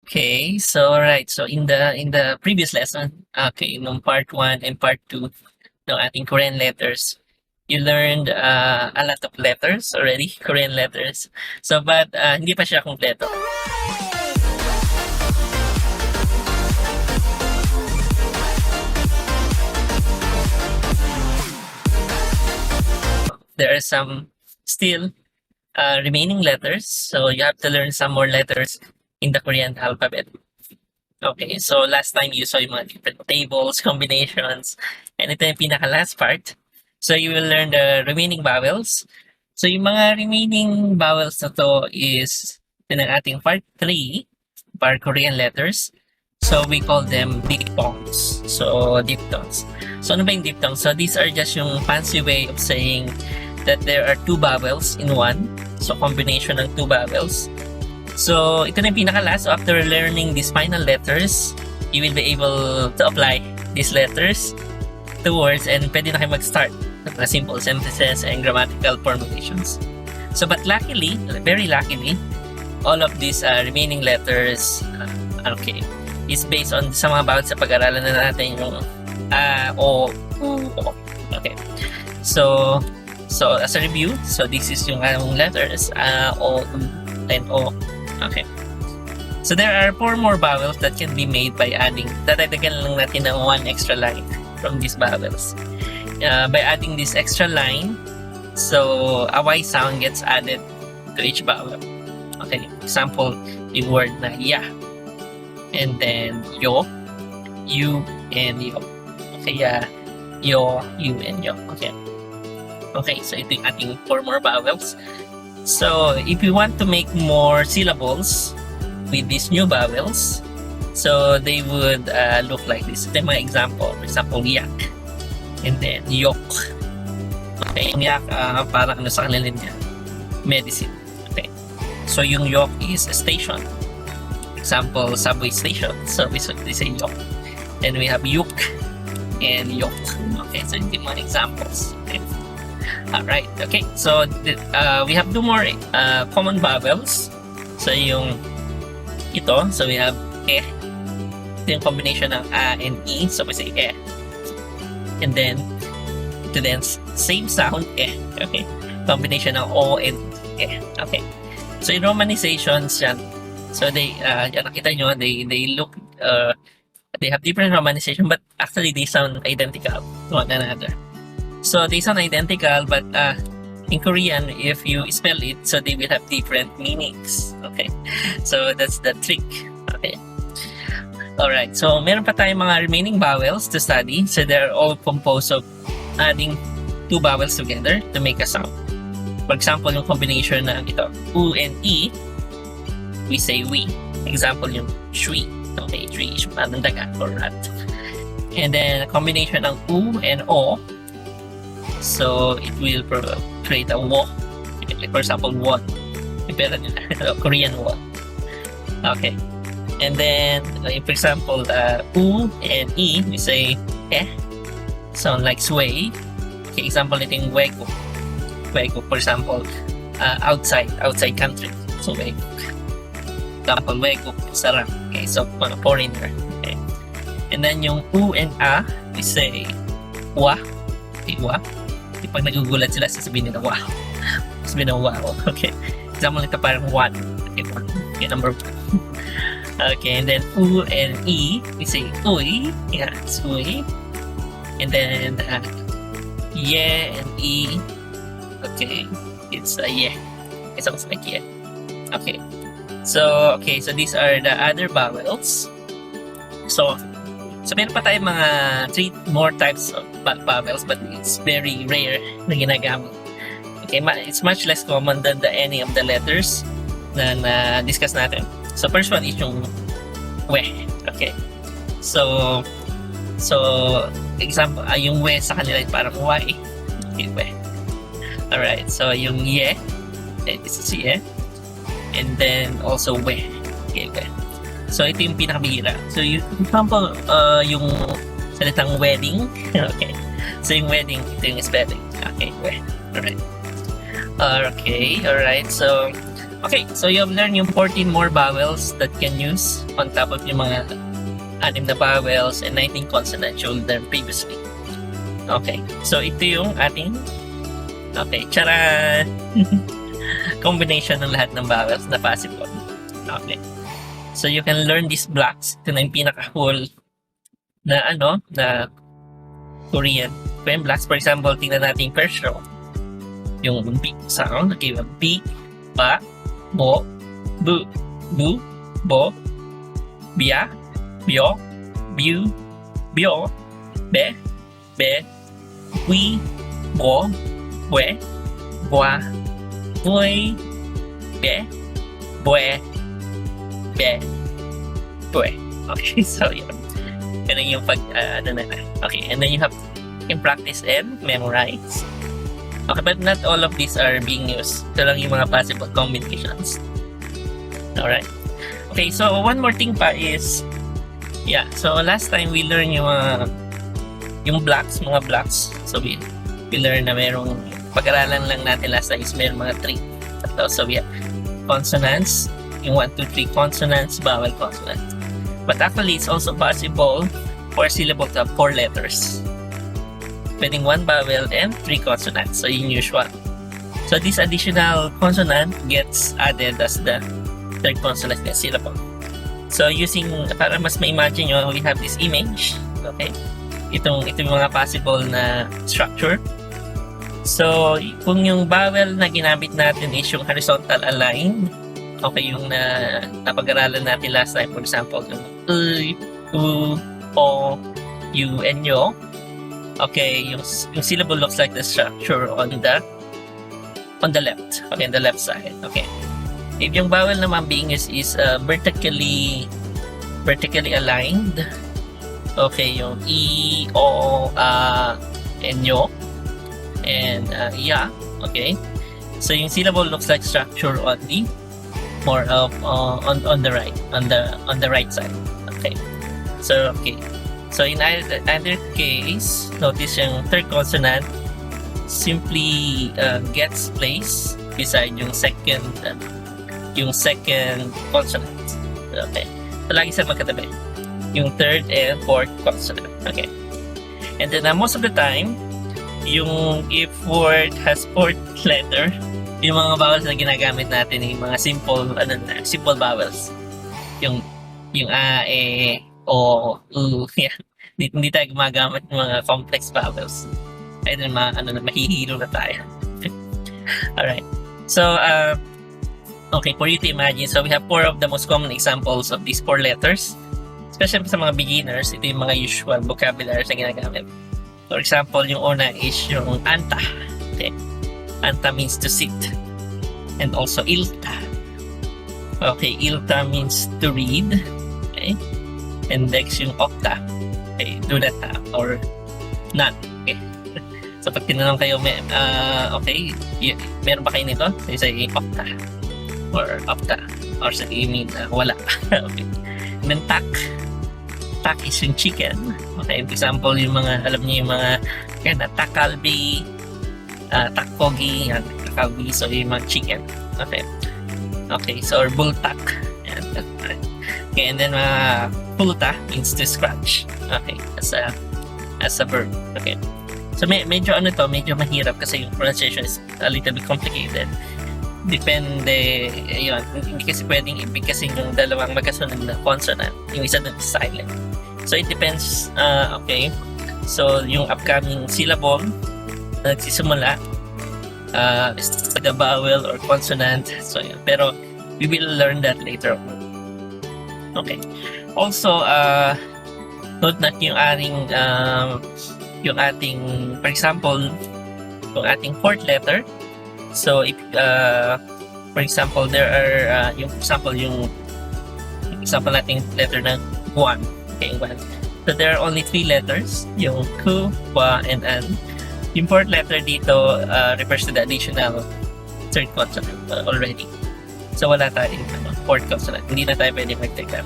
Okay, so right. So in the previous lesson, okay, nung part 1 and part 2 ng ating Korean letters, you learned a lot of letters already, Korean letters. So but hindi pa siya kumpleto. There are some still remaining letters, so you have to learn some more letters in the Korean alphabet. Okay, so last time you saw yung mga different tables, combinations, and ito yung pinaka-last part. So you will learn the remaining vowels. So yung mga remaining vowels na to is in ang ating part 3, para Korean letters. So we call them diphthongs. So diphthongs. So ano ba yung diphthongs? So these are just yung fancy way of saying that there are two vowels in one. So combination ng two vowels. So ito na yung pinaka-last. So after learning these final letters, you will be able to apply these letters to words and pwede na kayo mag-start with simple sentences and grammatical formulations. So but luckily, very luckily, all of these remaining letters, okay, is based on sa mga bawat sa pag-aralan na natin yung o, o. Okay. So as a review, so this is yung letters o, and o. Okay. So there are 4 more vowels that can be made by adding, dadagdagan lang natin ng 1 extra line from these vowels. By adding this extra line, so a Y sound gets added to each vowel. Okay, example, yung word na ya, and then yo, you, and yo. Okay, ya, yo, you, and yo. Okay. Okay, so ito yung ating 4 more vowels. So if you want to make more syllables with these new vowels, so they would look like this. Ito yung mga example. For example, yak, and then yok. Okay, yung yak parang ano sa kanila niya, medicine. Okay, so yung yok is a station. Example, subway station. So we say yok. And we have yuk and yok. Okay, so ito yung mga examples. Okay. Alright, okay. So we have 2 more common vowels. So yung ito, so we have eh. Ito yung combination ng a and e. So we say eh. And then ito then same sound eh. Okay. Combination ng o and eh. Okay. So in romanizations yan. So they yan nakita nyo, they look they have different romanization but actually they sound identical to one another. So they sound identical, but in Korean, if you spell it, so they will have different meanings. Okay, so that's the trick. Okay, all right. So meron pa tayong mga remaining vowels to study. So they're all composed of adding 2 vowels together to make a sound. For example, yung combination ng ito, u and e, we say we. Example, yung shui. Okay, shui is parang daga or rat. And then a combination ng u and o. So it will create a wo. For example, won. Korean won. Okay. And then, for example, u and e, we say eh. Sound like sway. Okay, example, ito yung wego. Wego, for example, outside country. So wego. Example, wego, sarap. Okay, so foreigner. Okay. And then yung u and a, we say wa. Okay, wa. Pag nagugulat sila, sasabihin nila, wow. Sasabihin nila, wow. Okay. Example nito parang 1. Okay, 1. Okay, number 1. Okay, and then U and E, we say uy. Yeah, it's uy. And then ye and E, okay, it's ye. It sounds like ye. Okay. So these are the other vowels. So meron pa tayong mga 3 more types of vowels but it's very rare na ginagamit. Okay, it's much less common than any of the letters na discuss natin. So first one is yung we. Okay. So example, yung we sa kanila parang y. Okay, we. Alright, so yung ye, this is ye. And then also we. Okay, we. So ito yung pinakabihira. So for example, yung salitang wedding. Okay. So yung wedding, ito yung spelling. Okay, we. Alright. Okay, alright. So Okay, so you have learned yung 14 more vowels that can use on top of yung mga 6 na vowels and 19 consonants you learned previously. Okay, so ito yung ating charan! Combination ng lahat ng vowels na possible. Okay. So you can learn these blocks. Ito na yung pinaka-whole na na Korean blocks. For example, tingnan natin yung first row. Yung B sound. Okay, B, ba, bo, bu, bo, bia, bio, biu, bio, be, we, bo, we, boa, boy, be, bue, be, bue. Okay, so yun. Ganun yung Okay, and then you practice and memorize. Okay, but not all of these are being used. Ito lang yung mga possible combinations. Alright. Okay, so one more thing pa is, so last time we learned yung blocks, mga blocks. So we learned na merong, pag-aralan lang natin last time is merong mga 3. So we have consonants, yung 1, 2, 3 consonants, vowel consonants. But actually, it's also possible for syllable to have 4 letters. Pwedeng 1 vowel and 3 consonants. So, yung usual. So, this additional consonant gets added as the 3rd consonant na syllable. So, para mas ma-imagine nyo, we have this image. Okay? Ito yung mga possible na structure. So, kung yung vowel na ginamit natin is yung horizontal aligned, okay, yung napag-aralan natin last time, for example, yung u, o, u, and yo. Okay, yung syllable looks like the structure on the left. Okay, on the left side. Okay. If yung vowel naman being is vertically aligned, okay, yung e, o, and yo, and ya. Okay. So yung syllable looks like structure on the more of on the right, on the right side. Okay. So in either case, notice yung 3rd consonant simply gets placed beside yung second consonant. Okay. So lagi sila magkatabi. Yung 3rd and 4th consonant. Okay. And then most of the time, if word has 4th letter, yung mga vowels na ginagamit natin yung mga simple vowels. Yung a, e, o, u, yan. Hindi tayo gumagamit ng mga complex vowels. Ay din mahihilo na tayo. Alright. So, okay, for you to imagine, so we have 4 of the most common examples of these 4 letters. Especially sa mga beginners, ito yung mga usual vocabularies na ginagamit. For example, yung una is yung anta. Okay. Anta means to sit. And also ilta. Okay, ilta means to read. Okay. And next yung okta. Okay, do that or not. Okay. So pag tinanong kayo, meron ba kayo nito? So you say okta or okta. Or sa mean wala. Okay. And then tak. Tak is yung chicken. Okay, for example, yung mga, alam niyo yung mga takalbi, takpogi, takalbi, so yung mga chicken. Okay. Okay, so or bultak. Okay, and then pulta means to scratch. Okay, as a verb. Okay. So medyo mahirap kasi yung pronunciation is a little bit complicated. Depende, yun, hindi kasi pwedeng ibig kasi yung dalawang magkasunod na consonant, yung isa dun silent. So it depends, okay. So yung upcoming syllable na nagsisimula is the vowel or consonant. So yun. Pero we will learn that later on. Okay. Also, note na yung ating, for example, yung ating 4th letter. So if for example there are yung example nating letter na 1. Okay, 1. So there are only 3 letters, yung ku, wa, and an. Yung 4th letter dito refers to the additional 3rd consonant already. So wala tayong 4th consonant. Hindi na tayo pwede mag-take up.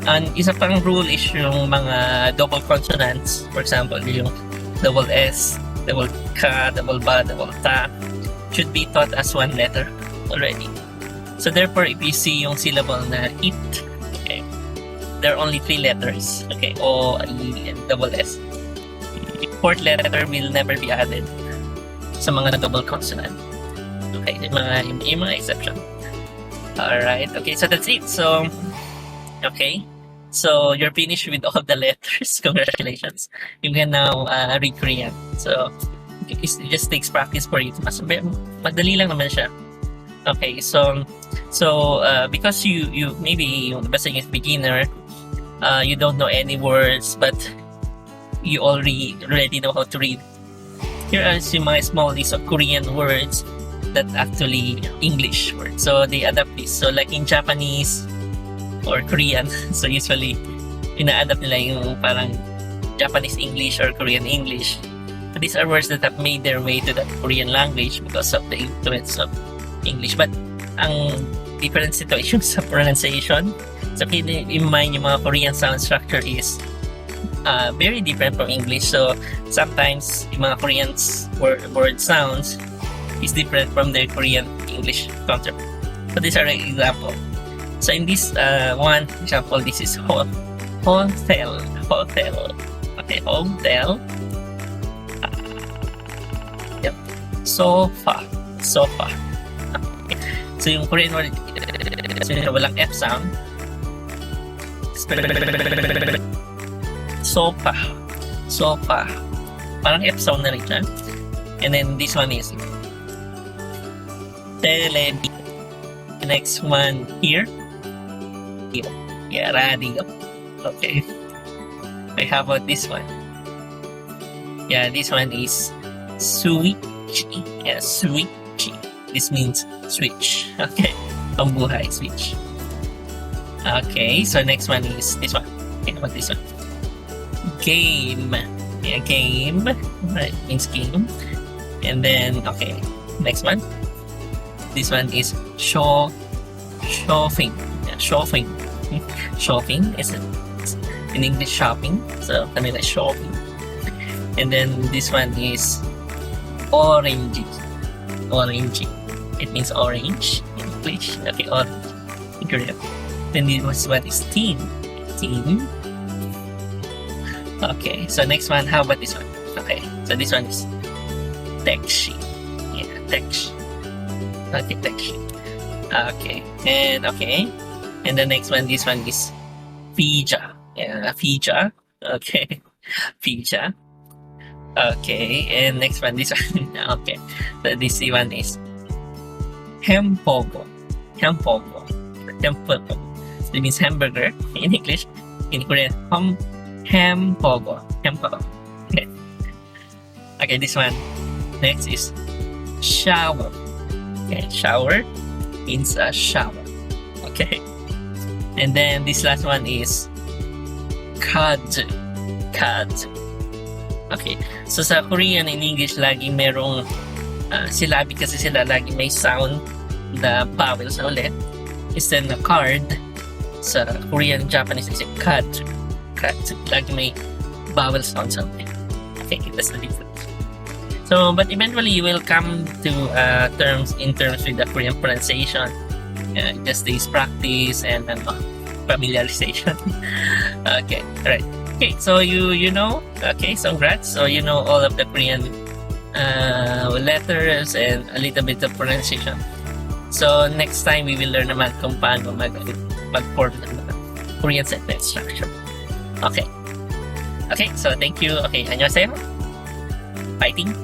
And isa pang rule is yung mga double consonants. For example, yung double S, double K, double ba, double ta should be taught as 1 letter already. So therefore, if you see yung syllable na it, okay, there are only 3 letters. Okay, O, E, and double S. The 4th letter will never be added sa mga double consonant. Okay, yung mga exception. Alright, okay, so that's it. So, okay, so you're finished with all the letters. Congratulations. You can now read Korean. So, it just takes practice for you. Madali lang naman siya. Okay, so because you maybe yung basta yung beginner, you don't know any words, but you already know how to read. Here are some my small list of Korean words that actually English words. So they adapt this. So like in Japanese or Korean, so usually ina-adapt nila yung parang Japanese English or Korean English. So these are words that have made their way to the Korean language because of the influence of English. But ang difference ito is yung sa pronunciation. So keep in mind yung mga Korean sound structure is very different from English. So sometimes yung mga Korean word sounds is different from their Korean English counterpart. So these are an example. So in this one example, this is hotel. Okay, hotel. Yep. Sofa. Okay. So yung Korean word, so walang F sound. Sofa. Parang F sound na rin siya. And then this one is television. The next one here. Yeah, radio. Okay. Okay, how about this one? Yeah, this one is switch. Yeah, switch. This means switch. Okay. Pambuhay, switch. Okay, so next one is this one. Okay, how about this one? Game. Yeah, game. Right, means game. And then, okay, next one. This one is shopping. Yeah, shopping. Shopping is in English shopping. So, kanila shopping. And then this one is orange. It means orange in English. Okay, orange. Korean. Then this one is team. Okay, so next one, how about this one? Okay, so this one is taxi. Yeah, taxi. Okay, taxi. Okay, and the next one, this one is pizza. Yeah, pizza. Okay, pizza. Okay, and next one, this one. Okay, so this one is hamburger. It means hamburger in English. In Korean, hamburger. Okay, this one. Next is shower. Okay, shower means a shower. Okay, and then this last one is kazu. Okay, so sa Korean in English lagi merong silabi kasi sila lagi may sound na vowels na ulit. Instead na card, sa Korean and Japanese is kazu. Lagi may vowel sound something. Okay, that's the difference. So, but eventually you will come to terms with the Korean pronunciation. Just this practice and familiarization. Okay, alright. Okay, so you know. Okay, so congrats. So you know all of the Korean letters and a little bit of pronunciation. So next time we will learn naman kung paano mag-form ng Korean sentence structure. Okay. Okay, so thank you. Okay, 안녕하세요. Fighting.